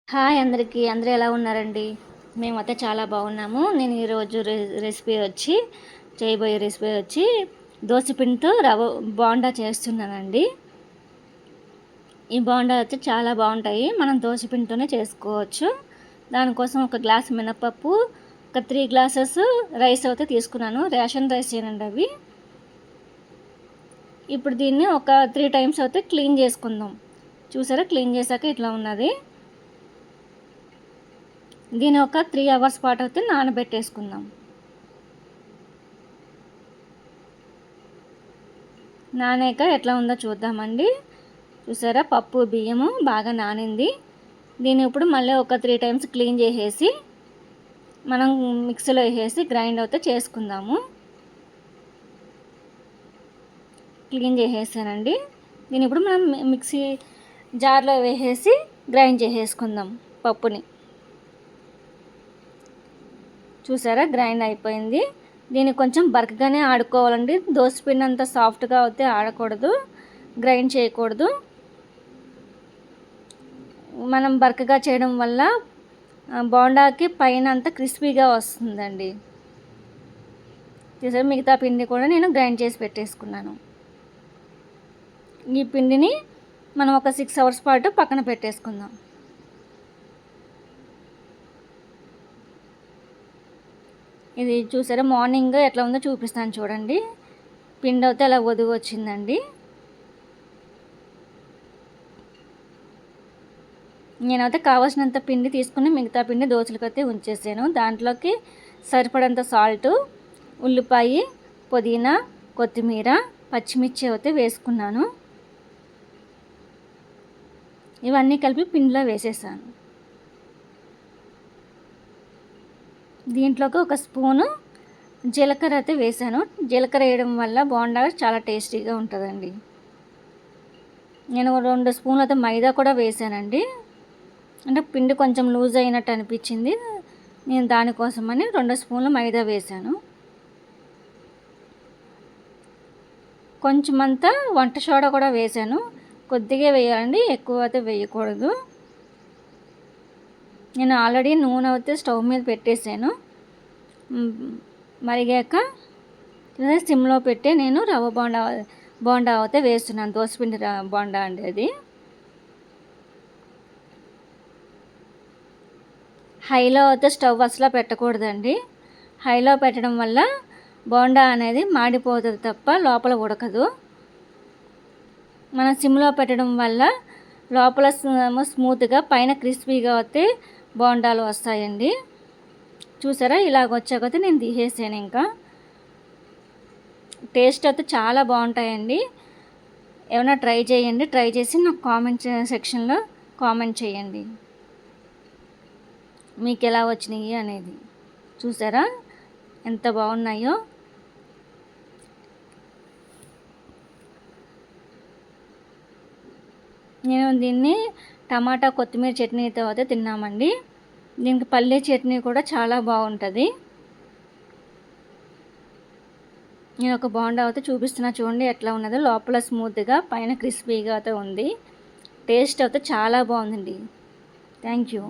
Hi అందరికీ. అందరూ ఎలా ఉన్నారండి? మేమైతే చాలా బాగున్నాము. నేను ఈరోజు చేయబోయే రెసిపీ వచ్చి దోసపిండితో రవ్వ బోండా చేస్తున్నానండి. ఈ బోండా వచ్చి చాలా బాగుంటాయి. మనం దోసపిండితోనే చేసుకోవచ్చు. దానికోసం ఒక గ్లాస్ మినపప్పు, ఒక 3 గ్లాసెస్ రైస్ అయితే తీసుకున్నాను. రేషన్ రైస్ ఏనండి అవి. ఇప్పుడు దీన్ని ఒక 3 టైమ్స్ అయితే క్లీన్ చేసుకుందాం. చూసారా, క్లీన్ చేశాక ఇట్లా ఉన్నది. దీని ఒక 3 అవర్స్ పాటు అయితే నానబెట్టేసుకుందాం. నానాక ఎట్లా ఉందో చూద్దామండి. చూసారా, పప్పు బియ్యము బాగా నానింది. దీన్ని ఇప్పుడు మళ్ళీ ఒక 3 టైమ్స్ క్లీన్ చేసేసి మనం మిక్సీలో వేసేసి గ్రైండ్ అయితే చేసుకుందాము. క్లీన్ చేసేసానండి. దీన్ని ఇప్పుడు మనం మిక్సీ జార్లో వేసేసి గ్రైండ్ చేసేసుకుందాం పప్పుని. చూసారా, గ్రైండ్ అయిపోయింది. దీన్ని కొంచెం బరకగానే ఆడుకోవాలండి. దోసపిండి అంత సాఫ్ట్గా అయితే ఆడకూడదు, గ్రైండ్ చేయకూడదు. మనం బరకగా చేయడం వల్ల బోండాకి పైన అంతా క్రిస్పీగా వస్తుందండి. చూసారా, మిగతా పిండి కూడా నేను గ్రైండ్ చేసి పెట్టేసుకున్నాను. ఈ పిండిని మనం ఒక 6 అవర్స్ పాటు పక్కన పెట్టేసుకుందాం. ఇది చూసారా, మార్నింగ్ ఎట్లా ఉందో చూపిస్తాను చూడండి. పిండి అయితే అలా ఒదుగు వచ్చిందండి. నేనైతే కావాల్సినంత పిండి తీసుకుని మిగతా పిండి దోశలకైతే ఉంచేసాను. దాంట్లోకి సరిపడంత సాల్టు, ఉల్లిపాయ, పుదీనా, కొత్తిమీర, పచ్చిమిర్చి అయితే వేసుకున్నాను. ఇవన్నీ కలిపి పిండిలో వేసేసాను. దీంట్లోకి ఒక స్పూను జీలకర్ర అయితే వేసాను. జీలకర్ర వేయడం వల్ల బోండా చాలా టేస్టీగా ఉంటుందండి. నేను 2 స్పూన్లు అయితే మైదా కూడా వేసానండి. అంటే పిండి కొంచెం లూజ్ అయినట్టు అనిపించింది. నేను దానికోసమని 2 స్పూన్లు మైదా వేసాను. కొంచెం అంతా వంట సోడా కూడా వేసాను. కొద్దిగా వేయాలండి, ఎక్కువ అయితే వేయకూడదు. నేను ఆల్రెడీ నూనె అయితే స్టవ్ మీద పెట్టేసాను. మరిగాక సిమ్లో పెట్టి నేను రవ్వ బోండా అయితే వేస్తున్నాను. దోసపిండి బోండా అండి అది. హైలో అయితే స్టవ్ అసలు పెట్టకూడదండి. హైలో పెట్టడం వల్ల బోండా అనేది మాడిపోతుంది తప్ప లోపల ఉడకదు. మనం సిమ్లో పెట్టడం వల్ల లోపల స్మూత్గా, పైన క్రిస్పీగా అయితే బోండాలు వస్తాయండి. చూసారా, ఇలాగ వచ్చాకైతే నేను తీసేసాను. ఇంకా టేస్ట్ అయితే చాలా బాగుంటాయండి. ఏమైనా ట్రై చేయండి. ట్రై చేసి నాకు కామెంట్ సెక్షన్లో కామెంట్ చేయండి మీకు ఎలా వచ్చినాయి అనేది. చూసారా ఎంత బాగున్నాయో. నేను దీన్ని టమాటా కొత్తిమీర చట్నీతో అయితే తిన్నామండి. దీనికి పల్లీ చట్నీ కూడా చాలా బాగుంటుంది. నేను ఒక బోండా అయితే చూపిస్తున్నా చూడండి ఎట్లా ఉన్నదో. లోపల స్మూత్గా, పైన క్రిస్పీగా అయితే ఉంది. టేస్ట్ అయితే చాలా బాగుందండి. Thank you.